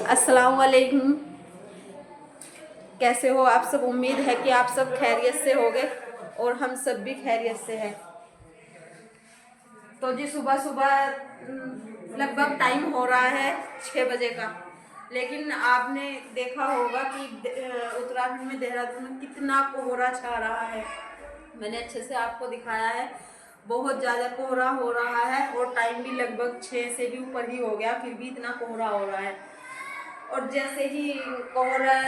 अस्सलाम वालेकुम। कैसे हो आप सब? उम्मीद है कि आप सब खैरियत से होगे और हम सब भी खैरियत से हैं। तो जी सुबह सुबह लगभग टाइम हो रहा है 6 बजे का, लेकिन आपने देखा होगा कि उत्तराखंड में देहरादून में कितना कोहरा छा रहा है। मैंने अच्छे से आपको दिखाया है, बहुत ज़्यादा कोहरा हो रहा है और टाइम भी लगभग 6 से भी ऊपर ही हो गया, फिर भी इतना कोहरा हो रहा है। और जैसे ही कोहरा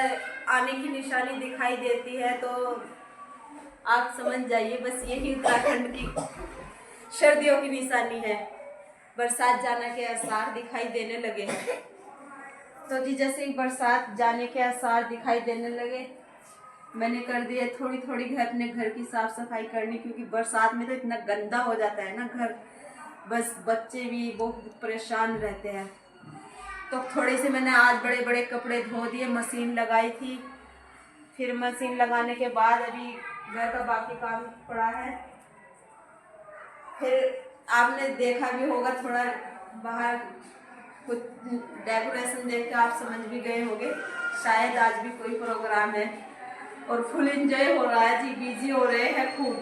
आने की निशानी दिखाई देती है तो आप समझ जाइए बस यही उत्तराखंड की सर्दियों की निशानी है। बरसात जाने के आसार दिखाई देने लगे हैं। तो जी जैसे ही बरसात जाने के आसार दिखाई देने लगे, मैंने कर दिया थोड़ी थोड़ी अपने घर की साफ सफाई करनी, क्योंकि बरसात में तो इतना गंदा हो जाता है ना घर, बस बच्चे भी बहुत परेशान रहते हैं। तो थोड़े से मैंने आज बड़े बड़े कपड़े धो दिए, मशीन लगाई थी। फिर मशीन लगाने के बाद अभी घर का बाकी काम पड़ा है। फिर आपने देखा भी होगा, थोड़ा बाहर कुछ डेकोरेशन देख के आप समझ भी गए होंगे, शायद आज भी कोई प्रोग्राम है और फुल एंजॉय हो रहा है जी। बिजी हो रहे हैं खूब।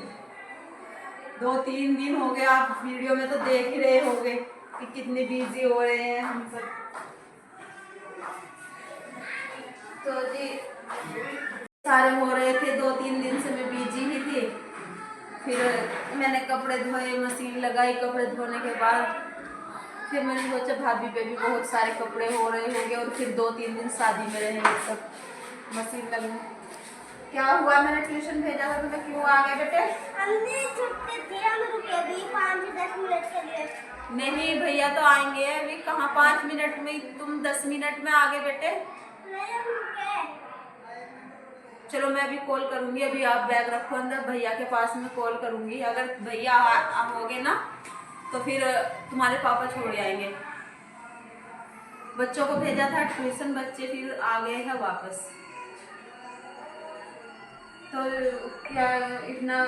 2-3 दिन हो गए, आप वीडियो में तो देख ही रहे होंगे कि कितने बिजी हो रहे हैं हम सब। तो जी सारे हो रहे थे, 2-3 दिन से मैं बिजी ही थी। फिर मैंने कपड़े धोए, मशीन लगाई। कपड़े धोने के बाद फिर मैंने सोचा भाभी पे भी बहुत सारे कपड़े हो रहे होंगे और फिर 2-3 दिन शादी में रहेंगे सब, मशीन लगने। क्या हुआ? मैंने ट्यूशन भेजा था, तुम्हें क्यों आ गए बेटे? हमने छुट्टी थी, हम रुके भी 5-10 मिनट के लिए। नहीं भैया तो आएंगे अभी। कहाँ 5 मिनट में? तुम 10 मिनट में आ गए बेटे। नहीं हम रुके। चलो मैं अभी कॉल करूंगी, अभी आप बैग रखो अंदर, भैया के पास में कॉल करूंगी। अगर भैया होगे ना तो फिर तुम्हारे पापा छोड़ आएंगे। बच्चों को भेजा था ट्यूशन, बच्चे फिर आ गए हैं वापस। तो क्या इतना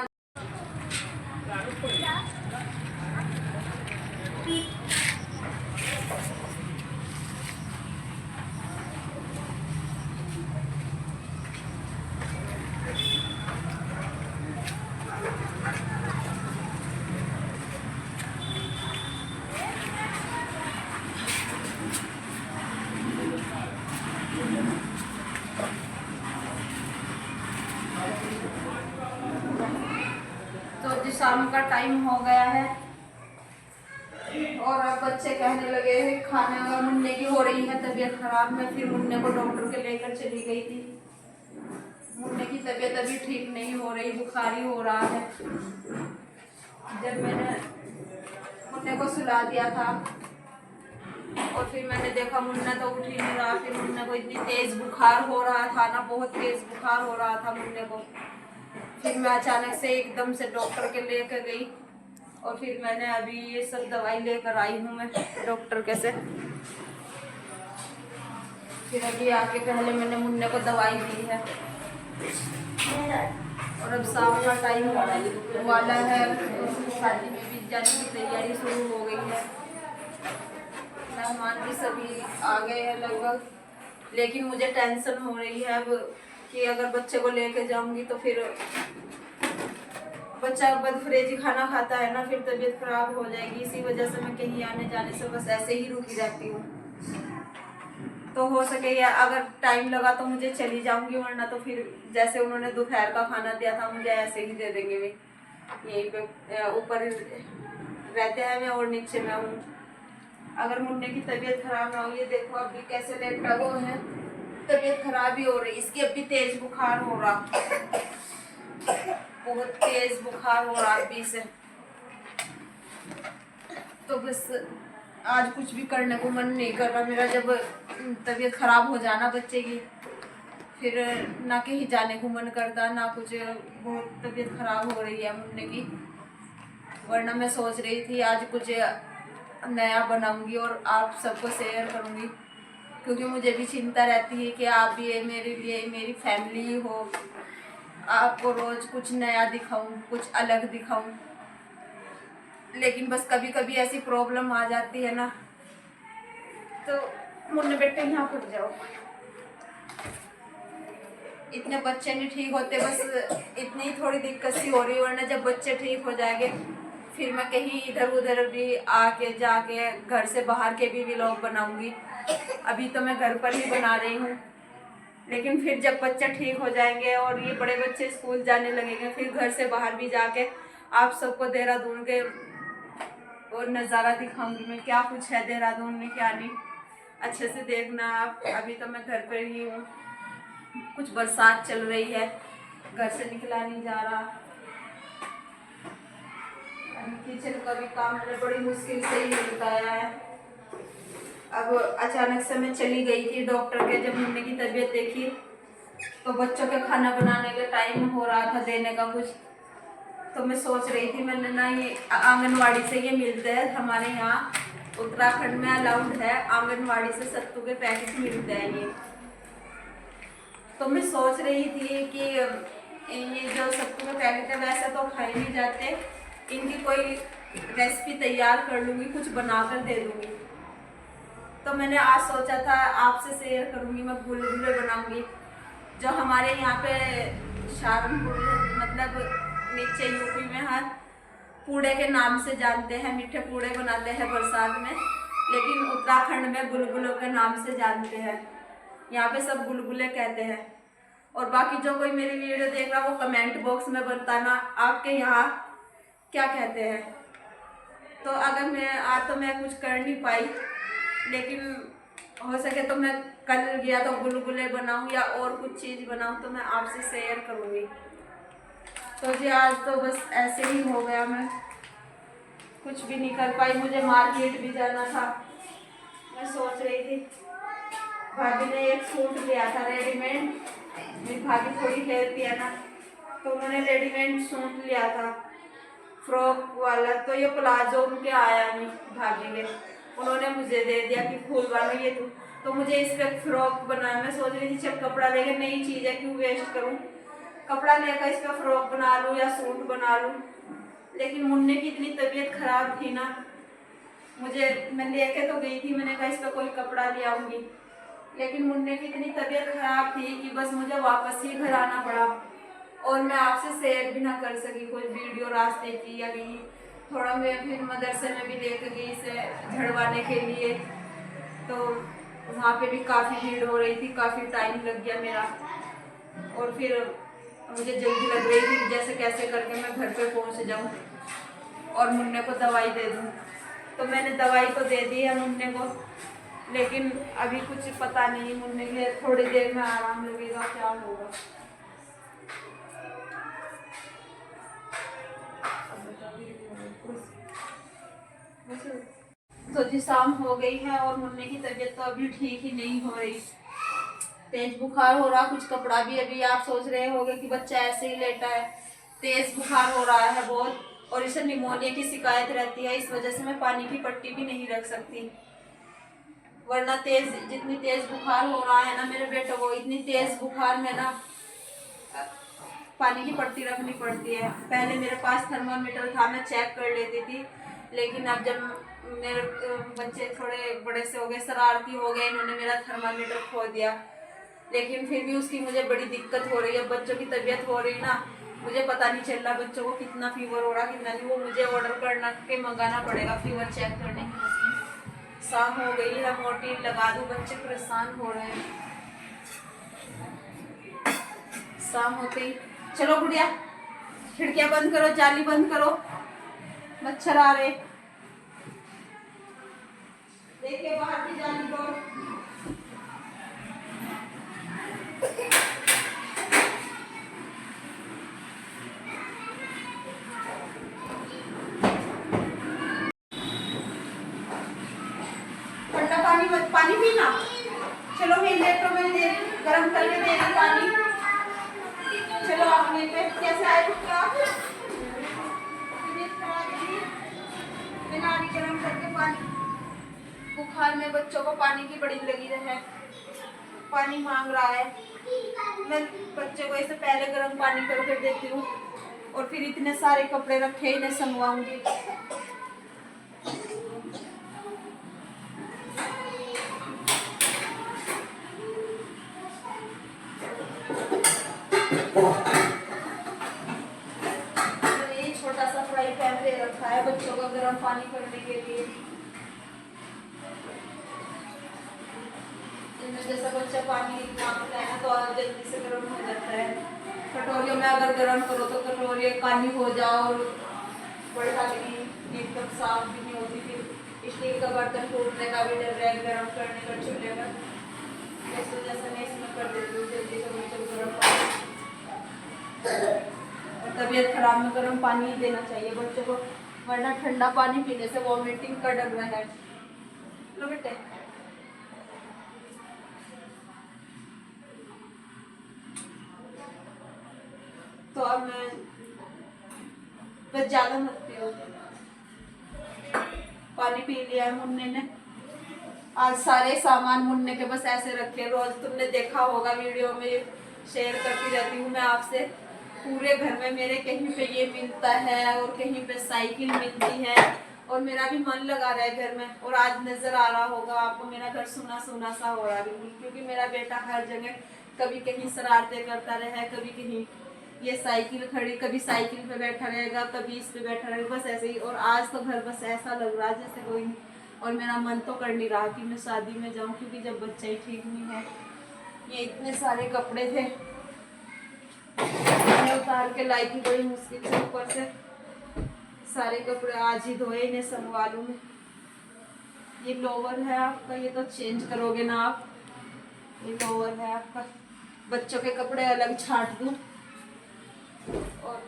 शाम का टाइम हो गया है और अब बच्चे कहने लगे हैं खाने, और मुन्ने की हो रही है तबीयत खराब। मैं फिर मुन्ने को डॉक्टर के लेकर चली गई थी। मुन्ने की तबीयत अभी ठीक नहीं हो रही, बुखारी हो रहा है। जब मैंने मुन्ने को सुला दिया था और फिर मैंने देखा मुन्ना तो उठ ही नहीं रहा। फिर मुन्ने को इतनी तेज बुखार हो रहा था ना, बहुत तेज बुखार हो रहा था मुन्ने को। फिर मैं अचानक से एकदम से डॉक्टर के लेकर गई और फिर मैंने अभी ये सब दवाई लेकर आई हूँ मैं डॉक्टर के से। फिर अभी आके पहले मैंने मुन्ने को दवाई दी है और अब शाम का टाइम वाला है, शादी में भी जाने की तैयारी शुरू हो गई है। मेहमान भी सभी आ गए हैं लगभग, लेकिन मुझे टेंशन हो रही है अब कि अगर बच्चे को लेके जाऊंगी तो फिर बच्चा बदफरेजी खाना खाता है ना, फिर तबीयत खराब हो जाएगी। इसी वजह से मैं कहीं आने जाने से बस ऐसे ही रुकी रहती हूँ। तो हो सके या अगर टाइम लगा तो मुझे चली जाऊंगी, वरना तो फिर जैसे उन्होंने दोपहर का खाना दिया था मुझे ऐसे ही दे देंगे। वे यहीं पे ऊपर रहते हैं मैं और नीचे में हूँ। अगर मुन्ने की तबीयत खराब ना हो, ये देखो अभी कैसे लेटा वो है, तबीयत खराब ही हो रही। इसकी अभी तेज बुखार हो रहा, बहुत तेज बुखार हो रहा अभी से। तो बस आज कुछ भी करने को मन नहीं कर रहा मेरा। जब तबीयत खराब हो जाना बच्चे की, फिर ना कहीं जाने को मन करता ना कुछ। बहुत तबीयत खराब हो रही है मुन्ने की, वरना मैं सोच रही थी आज कुछ नया बनाऊंगी और आप सबको शेयर करूंगी, क्योंकि मुझे भी चिंता रहती है कि आप भी मेरे लिए मेरी फैमिली हो। आपको रोज कुछ नया दिखाऊं, कुछ अलग दिखाऊं, लेकिन बस कभी कभी ऐसी प्रॉब्लम आ जाती है ना, तो मुन्ने बेटे यहाँ पर जाओ। इतने बच्चे नहीं ठीक होते, बस इतनी थोड़ी दिक्कत सी हो रही है, वरना जब बच्चे ठीक हो जाएंगे फिर मैं कहीं इधर उधर भी आके जाके घर से बाहर के भी व्लॉग बनाऊंगी। अभी तो मैं घर पर ही बना रही हूँ, लेकिन फिर जब बच्चे ठीक हो जाएंगे और ये बड़े बच्चे स्कूल जाने लगेंगे, फिर घर से बाहर भी जाके आप सबको देहरादून के और नज़ारा दिखाऊंगी मैं, क्या कुछ है देहरादून में क्या नहीं। अच्छे से देखना आप। अभी तो मैं घर पर ही हूँ, कुछ बरसात चल रही है, घर से निकला नहीं जा रहा। किचन का भी काम मैंने बड़ी मुश्किल से ही निपटाया है। अब अचानक से मैं चली गई थी डॉक्टर के, जब मुन्ने की तबीयत देखी तो बच्चों के खाना बनाने का टाइम हो रहा था देने का कुछ, तो मैं सोच रही थी मैंने ना ये आंगनवाड़ी से ये मिलते हैं, हमारे यहाँ उत्तराखंड में अलाउड है, आंगनवाड़ी से सत्तू के पैकेट मिलते हैं ये। तो मैं सोच रही थी कि ये जो सत्तू के पैकेट है वैसे तो खाए नहीं जाते, इनकी कोई रेसिपी तैयार कर लूँगी, कुछ बनाकर दे दूँगी। तो मैंने आज सोचा था आपसे शेयर करूँगी, मैं गुलगुले बनाऊँगी। जो हमारे यहाँ पे शाहरुपुर मतलब नीचे यूपी में है, पूड़े के नाम से जानते हैं, मीठे पूड़े बनाते हैं बरसात में, लेकिन उत्तराखंड में गुलगुलों के नाम से जानते हैं। यहाँ पे सब गुलगुले कहते हैं। और बाकी जो कोई मेरी वीडियो देख रहा वो कमेंट बॉक्स में बताना आपके यहाँ क्या कहते हैं। तो अगर मैं आज तो मैं कुछ कर नहीं पाई, लेकिन हो सके तो मैं कल गया तो गुलगुले बनाऊं या और कुछ चीज़ बनाऊं तो मैं आपसे शेयर करूँगी। तो जी आज तो बस ऐसे ही हो गया, मैं कुछ भी नहीं कर पाई। मुझे मार्केट भी जाना था, मैं सोच रही थी, भाभी ने एक सूट लिया था रेडीमेड, मेरी भाभी थोड़ी हेल्प है ना, तो उन्होंने रेडीमेड सूट लिया था फ्रॉक वाला। तो ये प्लाजो उनके आया नहीं भाभी के, उन्होंने मुझे दे दिया कि फूल वाला ये तो मुझे इस पर फ्रॉक बनाया। मैं सोच रही थी चल कपड़ा लेकर, नई चीज़ है क्यों वेस्ट करूं, कपड़ा लेकर इस पर फ्रॉक बना लूं या सूट बना लूं। लेकिन मुन्ने की इतनी तबीयत खराब थी ना, मैं लेके तो गई थी, मैंने कहा इस पर कोई कपड़ा ले आऊंगी, लेकिन मुन्ने की इतनी तबीयत खराब थी कि बस मुझे वापस ही घर आना पड़ा। और मैं आपसे शेयर भी ना कर सकी कोई वीडियो रास्ते की या कहीं। थोड़ा मैं फिर मदरसे में भी लेकर गई इसे झड़वाने के लिए, तो वहाँ पे भी काफ़ी भीड़ हो रही थी, काफ़ी टाइम लग गया मेरा। और फिर मुझे जल्दी लग रही थी जैसे कैसे करके मैं घर पे पहुँच जाऊँ और मुन्ने को दवाई दे दूँ। तो मैंने दवाई तो दे दी है मुन्ने को, लेकिन अभी कुछ पता नहीं मुन्ने के थोड़ी देर में आराम लगेगा क्या होगा। तो जी शाम हो गई है और मुन्ने की तबीयत तो अभी ठीक ही नहीं हो रही, तेज बुखार हो रहा, कुछ कपड़ा भी अभी आप सोच रहे होंगे कि बच्चा ऐसे ही लेटा है, तेज बुखार हो रहा है बहुत, और इसे निमोनिया की शिकायत रहती है, इस वजह से मैं पानी की पट्टी भी नहीं रख सकती, वरना जितनी तेज बुखार हो रहा है ना मेरे बेटे को, इतनी तेज बुखार में ना पानी की पट्टी रखनी पड़ती है। पहले मेरे पास थर्मामीटर था, मैं चेक कर लेती थी, लेकिन अब जब मेरे बच्चे थोड़े बड़े से हो गए, शरारती हो गए, इन्होंने मेरा थर्मामीटर खो दिया, लेकिन फिर भी उसकी मुझे बड़ी दिक्कत हो रही है। बच्चों की तबीयत हो रही ना, मुझे पता नहीं चल रहा बच्चों को कितना फीवर हो रहा कितना नहीं, वो मुझे ऑर्डर करना के मंगाना पड़ेगा फीवर चेक करने की मशीन। शाम हो गई है, मोर्टीन लगा दूँ, बच्चे परेशान हो रहे हैं। शाम होते ही चलो गुड़िया खिड़कियां बंद करो, जाली बंद करो, मच्छर आ रहे, देखिए बाहर की जाली को। ठंडा पानी पीना, चलो मैं इलेक्ट्रो में गर्म करके दे रही पानी। चलो आप मेरे पे कैसे आए आप, नारी गर्म करके पानी। बुखार में बच्चों को पानी की बड़ी लगी है, पानी मांग रहा है। मैं बच्चे को ऐसे पहले गर्म पानी करके देती हूँ और फिर इतने सारे कपड़े रखे इन्हें संगवाऊंगी। छोटा सा फ्राई पैन ले रखा है बच्चों को गर्म पानी करने के लिए। इनमें जैसा बच्चा पानी मांगता है तो जल्दी से गर्म हो जाता है। कटोरियों में अगर गर्म करो तो कटोरी काली हो जाओ और बड़ा भी एकदम साफ भी नहीं होती, फिर स्टील का बर्तन टूटने का भी डर है गर्म करने का चूल्हे पर। इस वजह से मैं इसमें कर देती हूँ जल्दी से बच्चों को गर्म पानी। और तबीयत खराब में गर्म पानी ही देना चाहिए बच्चों को, वरना ठंडा पानी पीने से वॉमिटिंग का डर है। लो बेटे, तो अब मैं बस ज्यादा मत पियो। पानी पी लिया है मुन्ने ने। आज सारे सामान मुन्ने के बस ऐसे रखे। रोज तुमने देखा होगा वीडियो में शेयर करती रहती हूँ मैं आपसे। पूरे घर में मेरे कहीं पे ये मिलता है और कहीं पे साइकिल मिलती है और मेरा भी मन लगा रहा है घर में। और आज नजर आ रहा होगा आपको मेरा घर सुना सुना सा हो रहा है बिल्कुल, क्योंकि मेरा बेटा हर जगह कभी कहीं शरारतें करता रहे, कभी कहीं ये साइकिल खड़ी, कभी साइकिल पे बैठा रहेगा, कभी इस पे बैठा रहेगा, बस ऐसे ही। और आज तो घर बस ऐसा लग रहा है जैसे कोई, और मेरा मन तो कर नहीं रहा कि मैं शादी में जाऊं, क्योंकि जब बच्चा ही ठीक नहीं है। ये इतने सारे कपड़े थे मैं उतार के लाई थी बड़ी मुश्किल से, ऊपर से सारे कपड़े आज ही धोए, इन्हें संगवा लूं। ये लोवर है आपका, ये तो चेंज करोगे ना आप। ये लोवर है आपका, बच्चों के कपड़े अलग छांट दूं और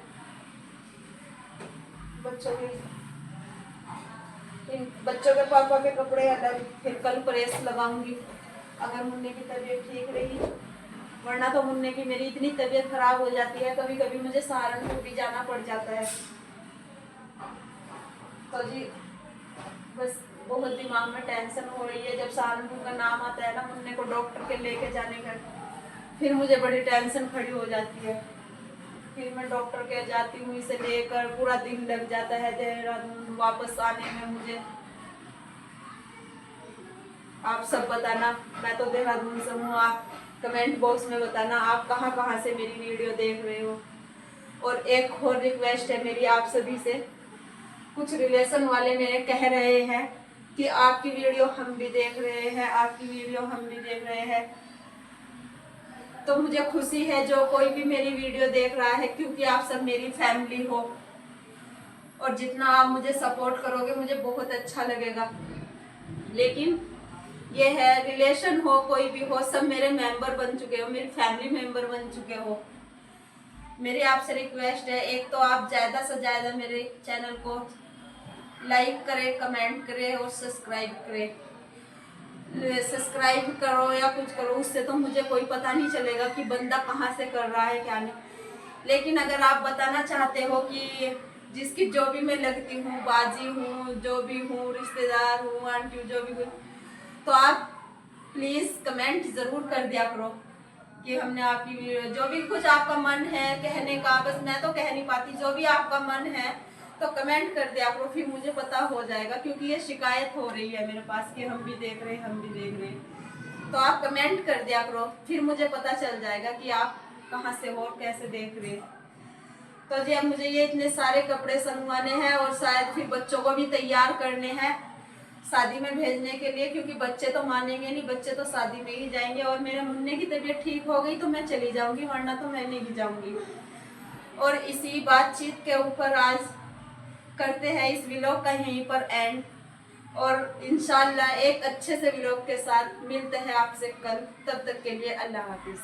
बच्चों के पापा के कपड़े अलग, फिर कल प्रेस लगाऊंगी अगर मुन्ने की तबीयत ठीक रही। वरना तो मुन्ने की मेरी इतनी तबीयत खराब हो जाती है, कभी कभी मुझे सहारनपुर भी जाना पड़ जाता है। तो जी बस बहुत दिमाग में टेंशन हो रही है। जब सहारनपुर का नाम आता है ना मुन्ने को डॉक्टर के लेके जाने का, फिर मुझे बड़ी टेंशन खड़ी हो जाती है। फिर मैं डॉक्टर के जाती हूँ, इसे लेकर पूरा दिन लग जाता है देहरादून वापस आने में मुझे। आप सब बताना, मैं तो देहरादून से हूँ। आप कमेंट बॉक्स में बताना आप कहाँ कहाँ से मेरी वीडियो देख रहे हो। और एक और रिक्वेस्ट है मेरी आप सभी से, कुछ रिलेशन वाले मेरे कह रहे हैं कि आपकी वीडियो हम भी देख रहे हैं, आपकी वीडियो हम भी देख रहे हैं। तो मुझे खुशी है जो कोई भी मेरी वीडियो देख रहा है, क्योंकि आप सब मेरी फैमिली हो और जितना आप मुझे सपोर्ट करोगे मुझे बहुत अच्छा लगेगा। लेकिन ये है, रिलेशन हो कोई भी हो, सब मेरे मेंबर बन चुके हो, मेरी फैमिली मेंबर बन चुके हो। मेरी आपसे रिक्वेस्ट है, एक तो आप ज़्यादा से ज़्यादा मेरे चैनल को लाइक करें, कमेंट करें और सब्सक्राइब करें। सब्सक्राइब करो या कुछ करो, उससे तो मुझे कोई पता नहीं चलेगा कि बंदा कहाँ से कर रहा है क्या नहीं। लेकिन अगर आप बताना चाहते हो कि जिसकी जो भी मैं लगती हूँ, बाजी हूँ, जो भी हूँ, रिश्तेदार हूँ, आंटी जो भी हूँ, तो आप प्लीज़ कमेंट ज़रूर कर दिया करो कि हमने आपकी वीडियो, जो भी कुछ आपका मन है कहने का, बस मैं तो कह नहीं पाती, जो भी आपका मन है तो कमेंट कर दिया करो, फिर मुझे पता हो जाएगा। क्योंकि ये शिकायत हो रही है मेरे पास कि हम भी देख रहे हैं, हम भी देख रहे हैं। तो आप कमेंट कर दिया करो, फिर मुझे पता चल जाएगा कि आप कहाँ से हो और कैसे देख रहे हैं। तो जी अब मुझे ये इतने सारे कपड़े संगवाने हैं और शायद फिर बच्चों को भी तैयार करने हैं शादी में भेजने के लिए, क्योंकि बच्चे तो मानेंगे नहीं, बच्चे तो शादी में ही जाएंगे। और मेरे मुन्ने की तबीयत ठीक हो गई तो मैं चली जाऊंगी, वरना तो मैं नहीं जाऊंगी। और इसी बातचीत के ऊपर आज करते हैं इस व्लॉग का यहीं पर एंड, और इंशाल्लाह एक अच्छे से व्लॉग के साथ मिलते हैं आपसे कल। तब तक के लिए अल्लाह हाफिज़।